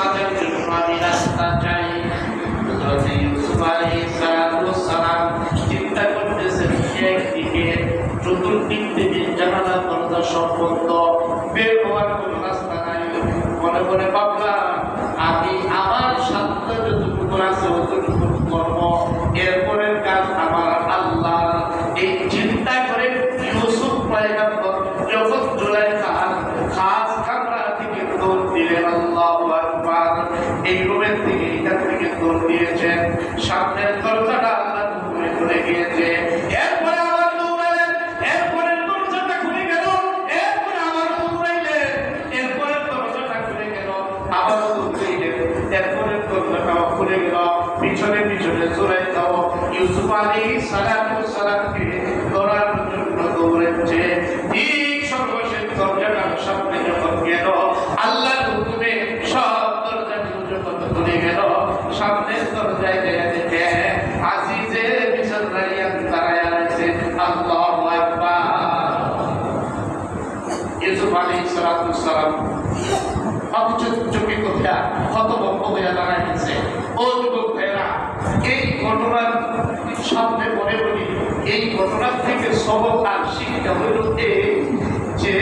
বাঁচার জন্য আমি রাস্তা চাই। হযরত ইউসুফ আলাইহিস সালাম চিন্তা করতেছেন, একদিকে চতুর্দিক থেকে জানালা দরজা সব বন্ধ, বের হওয়ার কোনো রাস্তা নাই। মনে মনে ভাবলাম, আমি আমার সাধ্য যতটুকু আছে অতটুকু করব, এরপরের কাজ আমার আল্লাহ। এই চিন্তা করে ইউসুফ পয়গম্বর যখন জুলাইখার খাস কামরা থেকে দৌড় দিলেন, আল্লাহু আকবার, এই রুমের থেকে এখান থেকে দৌড় দিয়েছেন, সামনের দরজাটা আল্লাহ খুলে গিয়েছে। এরপরে আবার দৌড়ালেন, এরপরে দরজাটা খুলে গেল, এরপরে আবার দৌড়াইলেন, এরপরে দরজাটা খুলে গেল, আবার দৌড়াইলেন, এরপরে দরজাটাও খুলে গেল। পিছনে পিছনে জুলাইখাও ইউসুফ আলাইহিস সালামকে ধরার জন্য দৌড়াচ্ছে। ঠিক সর্বশেষ দরজাটার সামনে যখন গেল, আল্লাহর হুকুমে সব দরজাগুলো যখন খুলে গেল, সামনের দরজায় দেখে আজিজে মিশর রাইয়ান দাঁড়ায় আছে। আল্লাহু আকবার। ইউসুফ আলাইহিস সালাম চোখে কোথা হতভম্ব হয়ে দাঁড়াইছে। ও যুবক ভাইরা, এই ঘটনার সামনে মনে বলি, এই ঘটনার থেকে সবক আর শিক্ষা হইল এই যে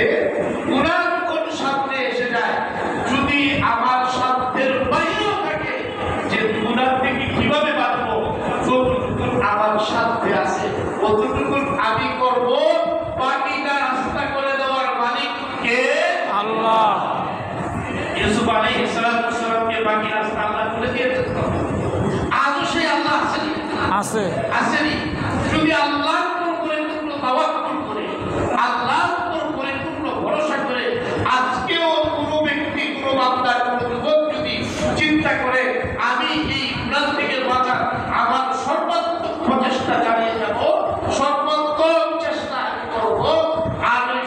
কুরআন কোন সামনে এসে যায়, যদি আমার সাধ্যের বাইরেও থাকে, যে গুনাহ থেকে কিভাবে বাঁচবো, যতটুকু আমার সাধ্যে আছে ততটুকু আমি করব। বাকিটা রাস্তা করে দেওয়ার মালিক কে? আল্লাহ। ইউসুফ আলাইহিস সালামকে বাকি রাস্তা আল্লাহ খুলে দিয়েছেন। আজও সেই আল্লাহ আসেনি। যদি আল্লাহর উপর পরিপূর্ণ তাওয়াক্কুল করে, আল্লাহর উপর পরিপূর্ণ ভরসা করে, আজকেও কোনো ব্যক্তি, কোনো বান্দা, কোনো যুবক যদি চিন্তা করে আমি এই গুনাহ থেকে বাঁচার আমার সর্বাত্মক প্রচেষ্টা চালিয়ে যাব, সর্বাত্মক চেষ্টা আমি করব, আর ওই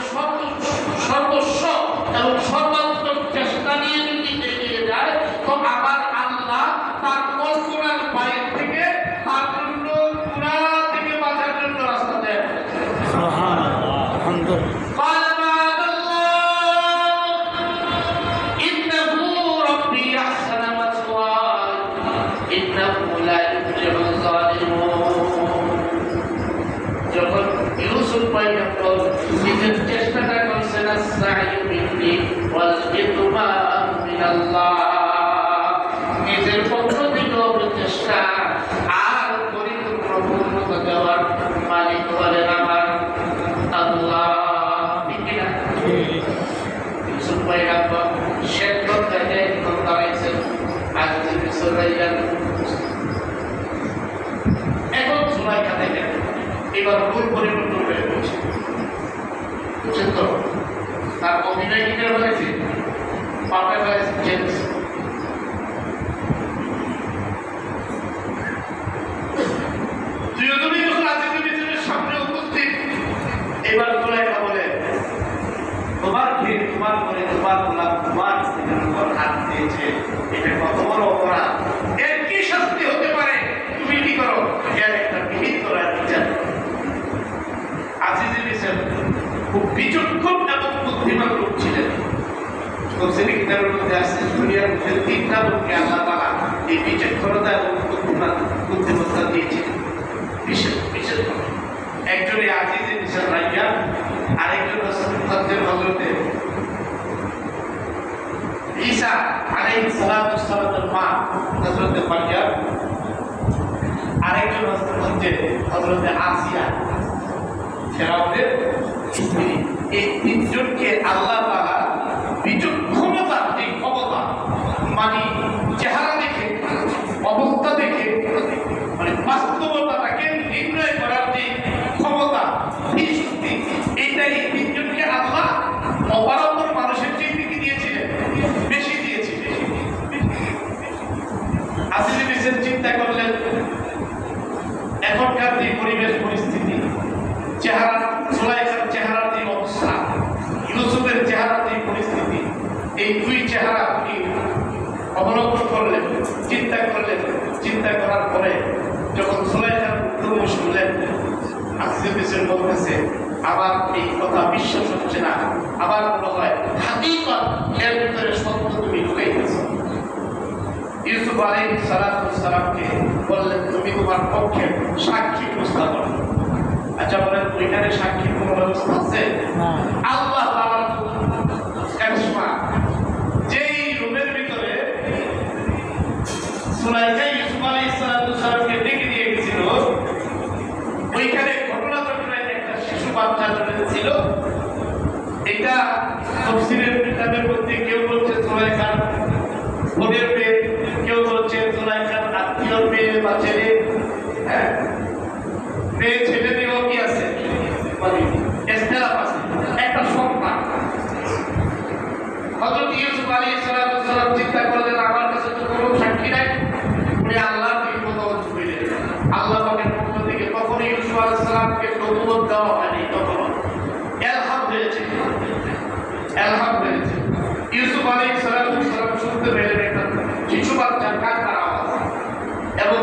সর্বস্ব এবং সর্বাত্মক চেষ্টা নিয়ে যদি এগিয়ে যায়, তো আমার আল্লাহ তার কল্পনার বাইরে থেকে তার জন্য গুনাহ থেকে বাঁচার জন্য রাস্তা দেয়। সুবহানাল্লাহ, আলহামদুলিল্লাহ। যখন ইউসুফ পয়গম্বর নিজের চেষ্টাটা করছেন, আস-সা'য়ু মিন্নি ওয়াল ইতমাম মিনাল্লাহ, নিজের পক্ষ থেকে চেষ্টা আর পরিপূর্ণ পূর্ণতা দেওয়ার মালিক হলেন আমার আল্লাহ। ঠিক না? ইউসুফ পয়গম্বর শেষ পর্যায়ে দাঁড়াইছেন, আজকে মিশর রাইয়ান। এখন জুলাইখা দেখেন এবার ভুল পরিবর্তন হয়ে গেছে, বুঝছেন তো? তার অভিনয় কিনে হয়েছে, পাপের হয়েছে চেঞ্জ। দুজনই যখন আজিজে মিশরের সামনে উপস্থিত, এবার জুলাইখা বলে, তোমার ভিড়, তোমার করে, তোমার গোলাম, তোমার স্ত্রীর উপর হাত দিয়েছে, এটা কত বড় অপরাধ, এর কি শাস্তি হতে পারে, তুমি কি করো? এর একটা বিহিত করার বিচার। আজিজে মিশর খুব বিচক্ষণ এবং বুদ্ধিমান লোক ছিলেন। তফসিরে কিতাবের মধ্যে আছে, দুনিয়ার মধ্যে তিনটা লোককে আল্লাহ তাআলা এই বিচক্ষণতা এবং বুদ্ধিমত্তা দিয়েছিলেন বিশেষ করে। একজনে আজিজে মিশর রাইয়া, আরেকজন হযরতে ঈসা আলাইহিস সালামের মা হযরতে মারইয়াম, আরেকজন হচ্ছে হযরতে আসিয়া ফেরাউনের স্ত্রী। এই তিনজনকে আল্লাহ তাআলা বিচক্ষণতার যে ক্ষমতা, মানে চেহারা দেখে, অবস্থা দেখে, মানে বাস্তবতাটাকে নির্ণয় করার যে ক্ষমতা, এই শক্তি, এইটাই তিনজনকে আল্লাহ অপারগর মানুষের চেয়ে কি দিয়েছিলেন? বেশি দিয়েছিলেন। আজিজে মিশর চিন্তা করলেন, এখনকার যে পরিবেশ পরিস্থিতি, চেহারা, জুলাইখার চেহারার যে অবস্থা, ইউসুফের চেহারার যে পরিস্থিতি, এই দুই চেহারা উনি অবলম্বন করলেন, চিন্তা করলেন। চিন্তা করার পরে যখন জুলাইখার বক্তব্য শুনলেন, আজিজে মিশর বলতেছে, আমার এই কথা বিশ্বাস হচ্ছে না, আমার মনে হয় হাকিকত এর ভিতরে সত্য তুমি ঢুকাইতেছ। ইউসুফ আলাইহিস সালামকে বললেন তুমি তোমার পক্ষে সাক্ষী উপস্থাপন। আচ্ছা বলেন ওইখানে সাক্ষীর কোনো ব্যবস্থা আছে? আল্লাহ তাআলার কারিশমা, যেই রুমের ভিতরে সুলাইখা ইউসুফ আলাইহিস সালামকে ডেকে নিয়ে গেছিল, ওইখানে ঘটনা একটা শিশু বাচ্চা ছিল। এটা তাফসীরের কিতাবের মধ্যে কেউ বলছে সুলাইখার বোনের মেয়ে, কেউ বলছে সুলাইখার আত্মীয় মেয়ে বা ছেলে। হ্যাঁ, মেয়ে ছেলে মেয়েও কি আছে, মানে ইখতিলাফ আছে। একটা সন্তান হযরত ইউসুফ আলাইহিস সালাম চিন্তা করলেন আমার কাছে তো কোনো সাক্ষী নাই, উনি আল্লাহর নির্দেশ দিলেন। আল্লাহ পাকের পক্ষ থেকে তখন ইউসুফ আলাইহিস সালামকে নবুয়ত দেওয়া হয়নি, তখন ইলহাম হয়েছে। ইউসুফ আলাইহিস সালাম শুনতে পেলেন একটা শিশু বাচ্চার কান্নার আওয়াজ, এবং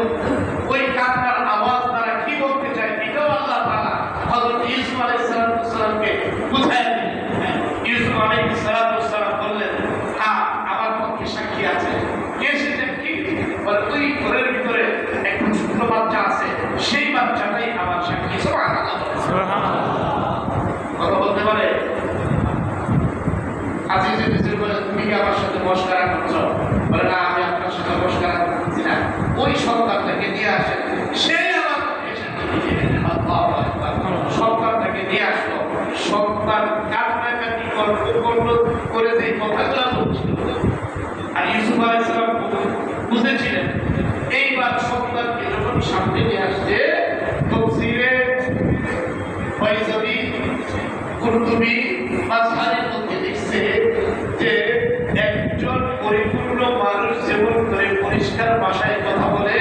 ওই কান্নার আওয়াজ দ্বারা কি বলতে চায় এটাও আল্লাহ তাআলা হযরত ইউসুফ আলাইহিস সালামকে বুঝায় দিলেন। ইউসুফ আলাইহিস সালাম বললেন হ্যাঁ আমার পক্ষে সাক্ষী আছে। কে সে সাক্ষী? বলে ওই ঘরের ভিতরে একটা ছোট বাচ্চা আছে, সেই বাচ্চাটাই আমার সাক্ষী। সুবহানাল্লাহ, কথা বলতে পারে। আজিজে নিজের বলে তুমি কি আমার সাথে মশকরা করছো? বলে না আমি আপনার সাথে মশকরা করছি না, ওই সন্তানটাকে নিয়ে আসেন, সেই আমার সন্তানটাকে নিয়ে আসলো। সন্তান কান্নাকাটি করে যে কথাগুলো বলছিল, আর ইউসুফ আলাইহিস সালাম বুঝেছিলেন এইবার সন্তানকে যখন সামনে নিয়ে আসছে, তাফসীরে বাইজাবি কুরতুবী মাযহারের মধ্যে লিখছে যে একজন পরিপূর্ণ মানুষ যেমন করে পরিষ্কার ভাষায় কথা বলে,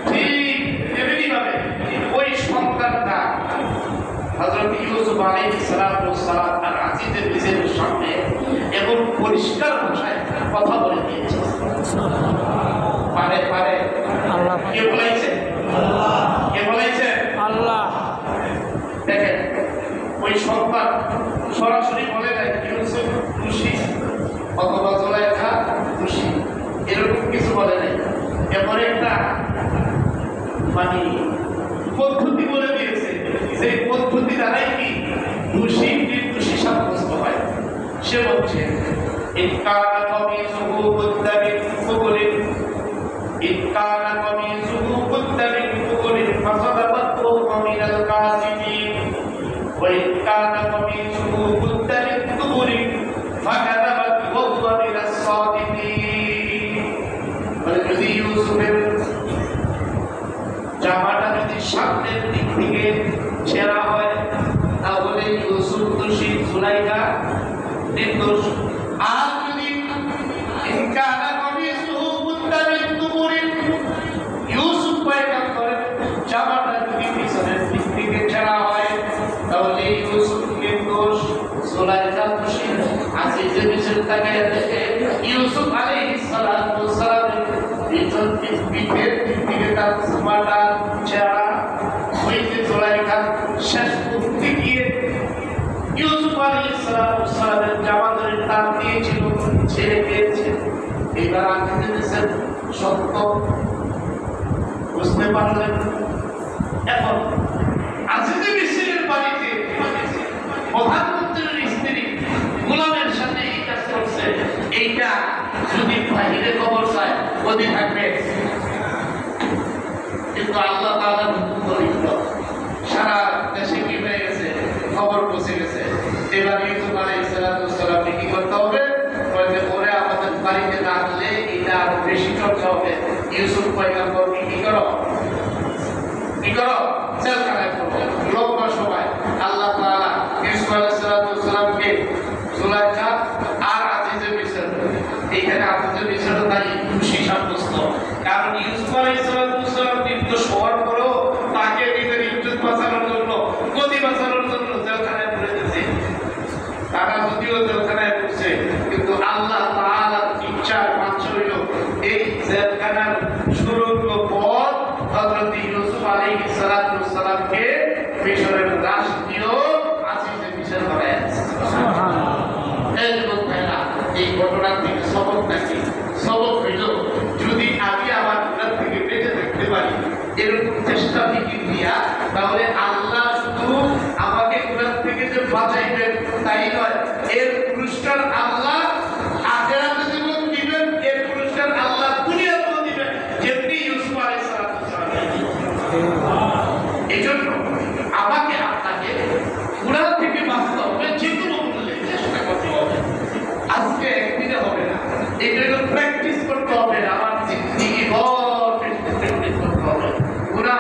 ঠিক তেমনি ভাবে ওই সন্তানটা হযরত ইউসুফ আলাইহিস সালাম আর আজিজে মিসরের সামনে এবং পরিষ্কার ভাষায় কথা বলে দিয়েছে। পারে আল্লাহ। কে বলেছে? আল্লাহ। কে বলেছে? আল্লাহ। দেখেন ওই সন্তান সরাসরি বলে দেয় ইউসুফ খুশি অথবা জুলাইখা খুশি, এরকম কিছু বলে নাই। এরপরে একটা মানে পদ্ধতি বলে দিয়েছে, যে পদ্ধতি দ্বারাই কি খুশি নির্দোষী সাব্যস্ত হয়। সে বলছে ইনকানা কমিসুহু কুদ্দা মিন কুবুলিন, ইনকানা কমিসুহু কুদ্দা মিন কুবুলিন ফাসাদাকাতহু মিনাল কাযিবিন, وإن كان قميصه قد من دبر فكذبت وهو من الصادقين। যদি ইউসুফের জামাটা যদি সামনের দিক থেকে ছেঁড়া হয় তাহলে ইউসুফ দোষী, জুলাইখা নির্দোষ। আর যদি ইনকানা কমিসুহু কুদ্দা মিন দুবুর, ইউসুফ পয়গম্বরের জামাটা যদি পিছনের দিক থেকে ছেঁড়া হয় তাহলে ইউসুফ নির্দোষ, জুলাইখা দোষী। আজিজে মিসর তাকায়া দেখে ইউসুফ আলাইহিস সালামের পিঠের দিক থেকে তার জামাটা ছেঁড়া, ওই যে জুলাইখা শেষ মুহূর্তে গিয়ে ইউসুফ আলাইহিস সালামের জামা ধরে টান দিয়েছিল, ছেড়ে দিয়েছে। এবার আজিজে মিসর সত্য বুঝতে পারলেন। এখন আজিজে মিসরের বাড়িতে প্রধানমন্ত্রীর স্ত্রী গোলামের সাথে এই কাজ করছে, এইটা যদি বাহিরে খবর চায় ওদি থাকবে, কিন্তু আল্লাহ তাআলার হুকুম করিল সারা দেশে কি হয়ে গেছে, খবর পৌঁছে গেছে। এবার ইউসুফ আলাইহিস সালামকে কি করতে হবে? বলে ওরে আমাদের বাড়িতে না আনলে এটা আরো বেশি চর্চা হবে। ইউসুফ পয়গম্বরকে কি করো জেলখানায় পড়ো। লম্বা সময় আল্লাহ তাআলা ইউসুফ আলাইহিস সালামকে জুলাইখা আর আজিজে মিসর, এইখানে আজিজে মিসর তাই খুশি সাব্যস্ত, কারণ ইউসুফ আলাইহিস সালাম নির্দোষ হওয়ার পরেও তাকে নিজের ইজ্জত বাঁচানোর জন্য, গতি বাঁচানোর জন্য জেলখানায় পড়ে দিয়েছে। তারা যদিও জেলখানায় পড়ছে, কিন্তু আল্লাহ তাআলার ইচ্ছার মাংস হইল এই জেলখানার সুরঙ্গ পথ হযরত ইউসুফ আলাইহিস সালামকে মিশরের রাষ্ট্রীয় আজিজে মিসর বানায়। সুবহানাল্লাহ। এই ঘটনা থেকে সবক নাকি সবক হইল বাঁচাইবেন তাই নয়, এর পুরস্কার আল্লাহ আখিরাতে জীবন দিবেন, এর পুরস্কার আল্লাহ দুনিয়াতেও দিবেন, যেমনি ইউসুফ আলাইহিস সালাম। এই জন্য আমাকে আপনাকে গুনাহ থেকে বাঁচতে হবে, যে কোনো মূল্যে চেষ্টা করতে হবে। আজকে একদিনে হবে না, এই জন্য